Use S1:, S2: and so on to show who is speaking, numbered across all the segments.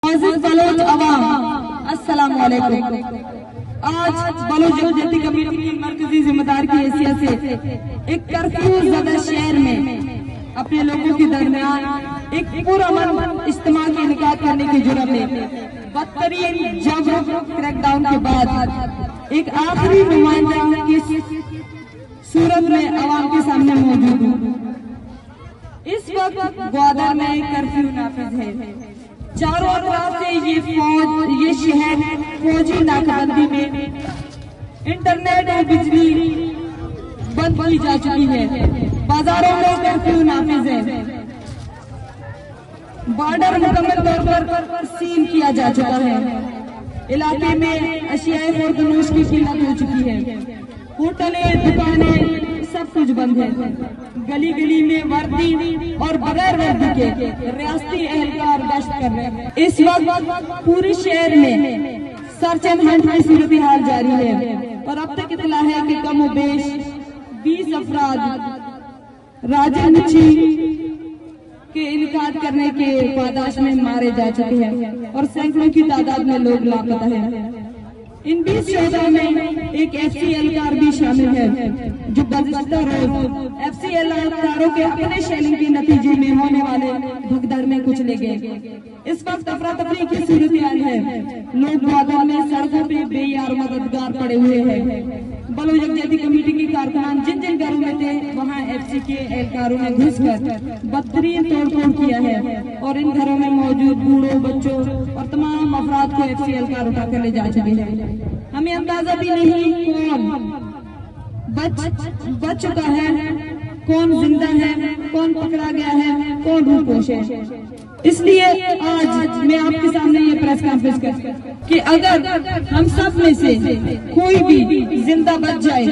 S1: معزز بلوچ عوام السلام علیکم۔ آج بلوچ یکجہتی کمیٹی کی مرکزی ذمہ دار کی حیثیت سے ایک کرفیو زدہ شہر میں اپنے لوگوں کے درمیان ایک پرامن اجتماع کا انعقاد کرنے کی جرم میں بدترین جبر کریک ڈاؤن کے بعد ایک آخری نمائندہ کی صورت میں عوام کے سامنے موجود ہوں۔ اس وقت گوادر میں کرفیو نافذ ہے۔ چاروں اطراف سے یہ شہر فوجی ناکہ بندی میں انٹرنیٹ اور بجلی بند کی جا چکی ہے۔ بازاروں میں کرفیو نافذ ہے۔ بارڈر مکمل طور پر سیل کیا جا چکا ہے۔ علاقے میں اشیاء خوردنوش کی قلت ہو چکی ہے۔ ہوٹلیں، دکانیں سب کچھ بند ہے۔ گلی گلی میں وردی اور بغیر وردی کے ریاستی اہلکار گشت کر رہے ہیں۔ اس وقت پورے شہر میں سرچ اینڈ ہنٹ کی صورتحال جاری ہے اور اب تک اطلاع ہے کہ کم و بیش 20 افراد راجن مچھی کے انعقاد کرنے کے پاداش میں مارے جا چکے ہیں اور سینکڑوں کی تعداد میں لوگ لاپتہ ہیں۔ ان 20 شہداء میں ایک ایف سی اہلکار بھی شامل ہے جو گزشتہ روز ایف سی اہلکاروں کے اپنے شیلنگ کے نتیجے میں ہونے والے بھگدڑ میں کچلے گئے۔ اس وقت افراتفری کی صورتحال ہے۔ لوگ گوادر میں سڑکوں پہ بے یار مددگار پڑے ہوئے ہیں۔ بلوچ یکجہتی کمیٹی کے کارکنان جن جن گھروں میں تھے وہاں ایف سی کے اہلکاروں نے گھس کر بدترین توڑ پھوڑ کیا ہے اور ان گھروں میں موجود بوڑھوں، بچوں اور تمام افراد کو ایف سی اہلکار اٹھا کر لے جا چکے ہیں۔ ہمیں اندازہ بھی نہیں کون بچ چکا ہے، کون زندہ ہے، کون پکڑا گیا ہے، کون روح پوش ہے۔ اس لیے آج میں آپ کے سامنے یہ پریس کانفرنس کرتا ہوں کہ اگر ہم سب میں سے کوئی بھی زندہ بچ جائے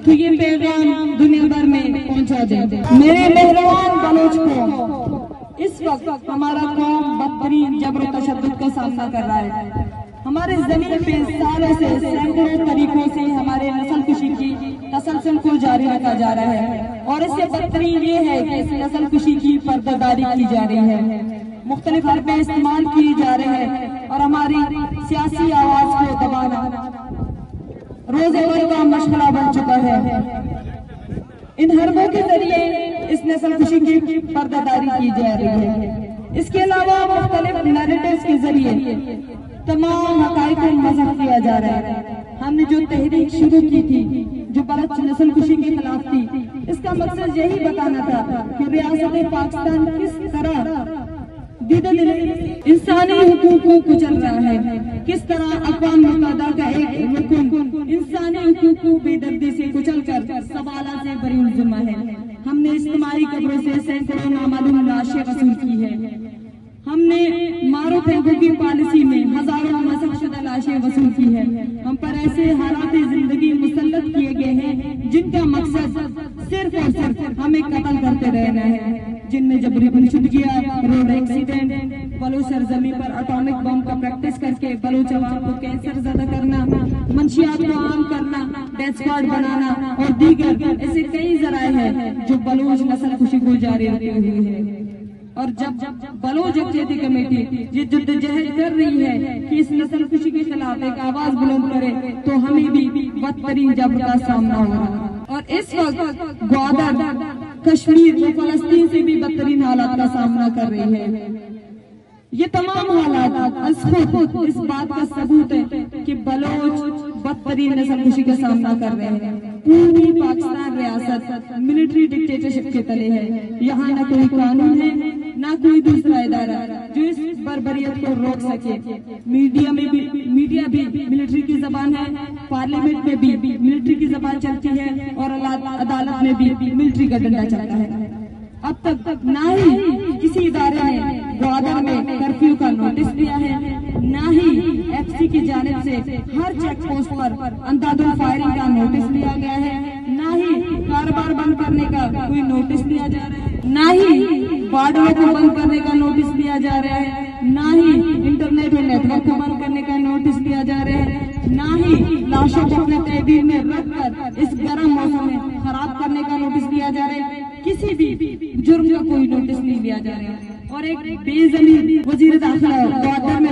S1: تو یہ پیغام دنیا بھر میں پہنچا جائے۔ میرے مہربان بلوچ قوم، اس وقت ہمارا قوم بدترین جبر و تشدد کا سامنا کر رہا ہے۔ ہمارے زمین پہ سالوں سے سینکڑوں طریقوں سے ہمارے نسل کشی کی تسلسل کو جاری رکھا جا رہا ہے اور اس سے بدترین یہ ہے کہ اس نسل کشی کی پردہ داری کی جا رہی ہے، مختلف حربے استعمال کیے جا رہے ہیں اور ہماری سیاسی آواز کو دبانا روزمرہ کا مشغلہ بن چکا ہے۔ ان حربوں کے ذریعے اس نسل کشی کی پردہ داری کی جا رہی ہے۔ اس کے علاوہ مختلف نیریٹیوز کے ذریعے تمام حقائق کو مذہب کیا جا رہا ہے۔ ہم نے جو تحریک شروع کی تھی جو بلوچ نسل کشی کے خلاف تھی، اس کا مقصد یہی بتانا تھا کہ ریاست پاکستان کس طرح انسانی حقوق کو کچل رہا ہے، کس طرح اقوام متحدہ کا ایک رکن انسانی حقوق کو بے دردی سے کچل کر سوالات سے بری الزمہ ہے۔ ہم نے اجتماعی قبروں سے سینکڑوں نامعلوم لاشیں وصول کی ہے۔ ہم نے مارو پھینکو کی پالیسی میں ہزاروں مسخ شدہ لاشیں وصول کی ہے۔ ہم پر ایسے حالات زندگی مسلط کیے گئے ہیں جن کا مقصد صرف اور صرف ہمیں قتل کرتے رہنا ہے، جن میں جبری گمشدگیاں، روڈ ایکسیڈنٹ، بلوچ سرزمین پر اٹامک بم کا پریکٹس کر کے بلوچ عوام کو کینسر زدہ کرنا، منشیات کو عام کرنا، ڈیتھ اسکواڈ بنانا اور دیگر ایسے کئی ذرائع ہیں جو بلوچ نسل کشی کو جاری رکھتے ہوئے ہیں۔ اور جب بلوچ یکجہتی کمیٹی یہ جدوجہد کر رہی ہے کہ اس نسل کشی کے خلاف ایک آواز بلند کرے تو ہمیں بھی بدترین جبر کا سامنا ہو رہا ہے۔ اور اس وقت گوادر، کشمیر و فلسطین سے بھی بدترین حالات کا سامنا کر رہی ہے۔ یہ تمام حالات از خود اس بات کا ثبوت ہے کہ بلوچ بدترین نسل کشی کا سامنا کر رہے ہیں۔ پوری پاکستان ریاست ملٹری ڈکٹیٹرشپ کے تلے ہے۔ یہاں نہ کوئی قانون ہے نہ کوئی دوسرا ادارہ جو اس بربریت کو روک سکے۔ میڈیا بھی ملٹری کی زبان ہے، پارلیمنٹ میں بھی ملٹری کی زبان چلتی ہے اور عدالت میں بھی ملٹری کا ڈنڈا چلتا ہے۔ اب تک نہ ہی کسی ادارے نے گوادر میں کرفیو کا نوٹس دیا ہے، نہ ہی ایف سی کی جانب سے ہر چیک پوسٹ پر اندھادھند فائرنگ کا نوٹس دیا گیا ہے، نہ ہی کاروبار بند کرنے کا کوئی نوٹس دیا جا رہا ہے، نہ ہی بارڈروں کو بند کرنے کا نوٹس دیا جا رہا ہے، نہ ہی انٹرنیٹ اور نیٹ ورک کو بند کرنے کا نوٹس دیا جا رہا ہے، نہ ہی لاشوں کو اپنے تحویل میں رکھ کر اس گرم موسم میں خراب کرنے کا نوٹس دیا جا رہا ہے۔ کسی بھی جرم کا کوئی نوٹس نہیں دیا جا رہا ہے۔ اور ایک بے زمین وزیر داخلہ گوادر میں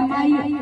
S1: MI